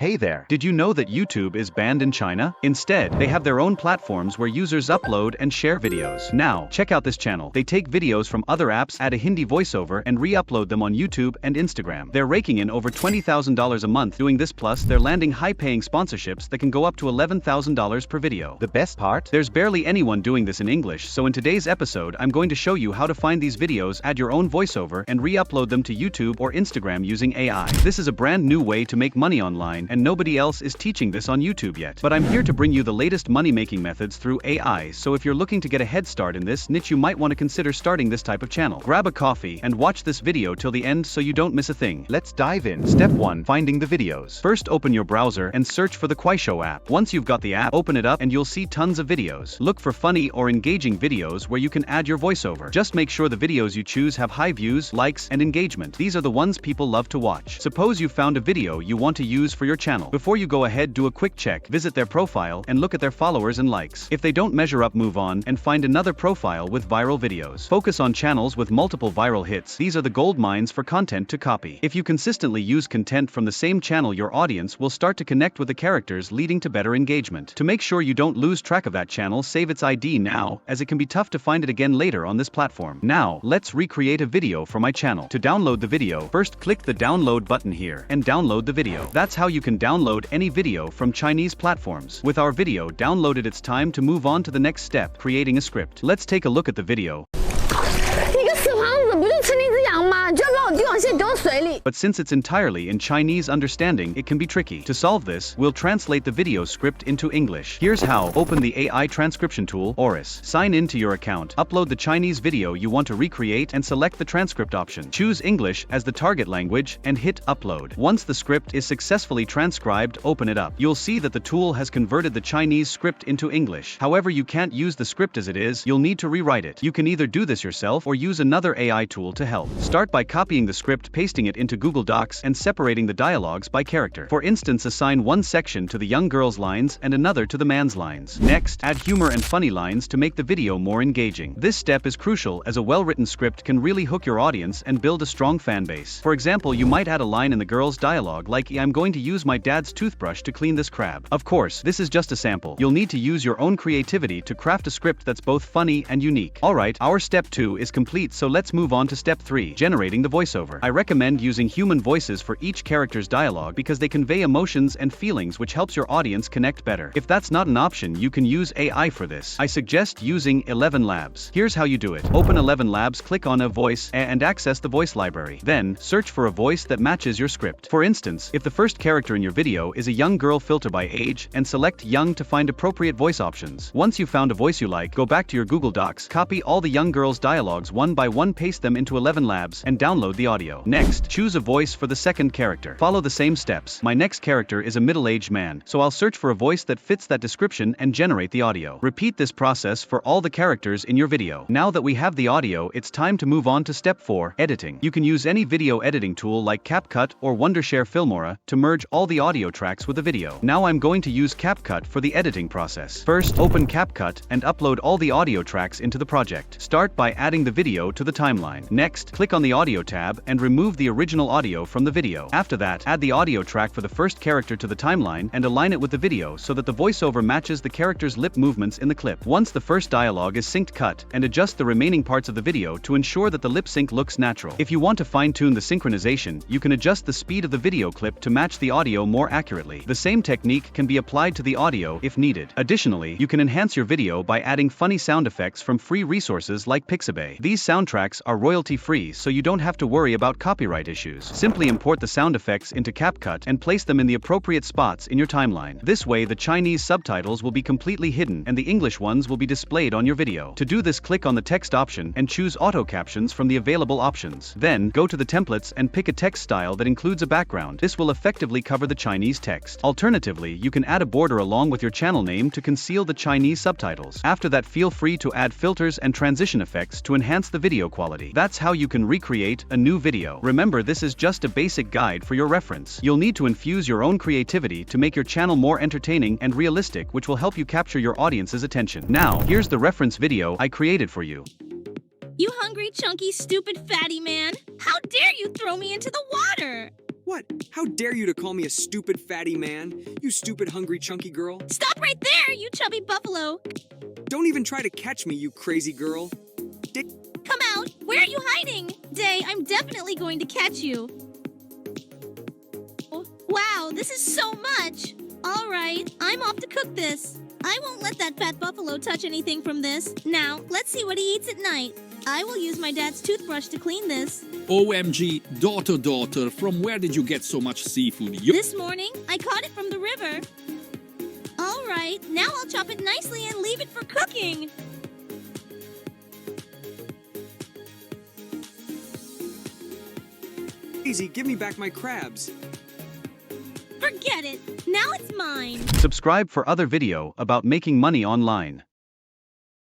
Hey there, did you know that YouTube is banned in China? Instead, they have their own platforms where users upload and share videos. Now, check out this channel. They take videos from other apps, add a Hindi voiceover, and re-upload them on YouTube and Instagram. They're raking in over $20,000 a month doing this, plus they're landing high-paying sponsorships that can go up to $11,000 per video. The best part? There's barely anyone doing this in English, so in today's episode I'm going to show you how to find these videos, add your own voiceover, and re-upload them to YouTube or Instagram using AI. This is a brand new way to make money online, and nobody else is teaching this on YouTube yet. But I'm here to bring you the latest money-making methods through AI, so if you're looking to get a head start in this niche, you might want to consider starting this type of channel. Grab a coffee and watch this video till the end so you don't miss a thing. Let's dive in. Step 1. Finding the videos. First, open your browser and search for the Kuaishou app. Once you've got the app, open it up and you'll see tons of videos. Look for funny or engaging videos where you can add your voiceover. Just make sure the videos you choose have high views, likes, and engagement. These are the ones people love to watch. Suppose you found a video you want to use for your channel. Before you go ahead, do a quick check, visit their profile, and look at their followers and likes. If they don't measure up, move on and find another profile with viral videos. Focus on channels with multiple viral hits. These are the gold mines for content to copy. If you consistently use content from the same channel, your audience will start to connect with the characters, leading to better engagement. To make sure you don't lose track of that channel, save its ID now, as it can be tough to find it again later on this platform. Now, let's recreate a video for my channel. To download the video, first click the download button here and download the video. That's how you can download any video from Chinese platforms. With our video downloaded, it's time to move on to the next step, creating a script. Let's take a look at the video. But since it's entirely in Chinese, understanding it can be tricky. To solve this, we'll translate the video script into English. Here's how. Open the AI transcription tool, Oris. Sign in to your account. Upload the Chinese video you want to recreate and select the transcript option. Choose English as the target language and hit upload. Once the script is successfully transcribed, open it up. You'll see that the tool has converted the Chinese script into English. However, you can't use the script as it is. You'll need to rewrite it. You can either do this yourself or use another AI tool to help. Start by copying the script, pasting it into Google Docs, and separating the dialogues by character. For instance, assign one section to the young girl's lines and another to the man's lines. Next, add humor and funny lines to make the video more engaging. This step is crucial, as a well-written script can really hook your audience and build a strong fan base. For example, you might add a line in the girl's dialogue like, "I'm going to use my dad's toothbrush to clean this crab." Of course, this is just a sample. You'll need to use your own creativity to craft a script that's both funny and unique. Alright, our step 2 is complete, so let's move on to step 3, generating the voiceover. I recommend using human voices for each character's dialogue because they convey emotions and feelings, which helps your audience connect better. If that's not an option, you can use AI for this. I suggest using 11 Labs. Here's how you do it. Open 11 Labs, click on a voice, and access the voice library. Then, search for a voice that matches your script. For instance, if the first character in your video is a young girl, filter by age, and select young to find appropriate voice options. Once you've found a voice you like, go back to your Google Docs, copy all the young girl's dialogues one by one, paste them into 11 Labs, and download the audio. Next, choose a voice for the second character. Follow the same steps. My next character is a middle-aged man, so I'll search for a voice that fits that description and generate the audio. Repeat this process for all the characters in your video. Now that we have the audio, it's time to move on to step 4, editing. You can use any video editing tool like CapCut or Wondershare Filmora to merge all the audio tracks with a video. Now I'm going to use CapCut for the editing process. First, open CapCut and upload all the audio tracks into the project. Start by adding the video to the timeline. Next, click on the audio tab and remove the original audio from the video. After that, add the audio track for the first character to the timeline and align it with the video so that the voiceover matches the character's lip movements in the clip. Once the first dialogue is synced, cut and adjust the remaining parts of the video to ensure that the lip sync looks natural. If you want to fine-tune the synchronization, you can adjust the speed of the video clip to match the audio more accurately. The same technique can be applied to the audio if needed. Additionally, you can enhance your video by adding funny sound effects from free resources like Pixabay. These soundtracks are royalty-free, so you don't have to worry about copyright issues. Simply import the sound effects into CapCut and place them in the appropriate spots in your timeline. This way, the Chinese subtitles will be completely hidden and the English ones will be displayed on your video. To do this, click on the text option and choose auto captions from the available options. Then, go to the templates and pick a text style that includes a background. This will effectively cover the Chinese text. Alternatively, you can add a border along with your channel name to conceal the Chinese subtitles. After that, feel free to add filters and transition effects to enhance the video quality. That's how you can recreate a new video. Remember, this is just a basic guide for your reference. You'll need to infuse your own creativity to make your channel more entertaining and realistic, which will help you capture your audience's attention. Now, here's the reference video I created for you. You hungry, chunky, stupid, fatty man! How dare you throw me into the water! What? How dare you to call me a stupid fatty man? You stupid hungry chunky girl. Stop right there, you chubby buffalo! Don't even try to catch me, you crazy girl. Come out! Where are you hiding? Day, I'm definitely going to catch you. Wow, this is so much! Alright, I'm off to cook this. I won't let that fat buffalo touch anything from this. Now, let's see what he eats at night. I will use my dad's toothbrush to clean this. OMG, daughter, from where did you get so much seafood? This morning, I caught it from the river. Alright, now I'll chop it nicely and leave it for cooking. Daisy, give me back my crabs. Forget it. Now it's mine. Subscribe for other video about making money online.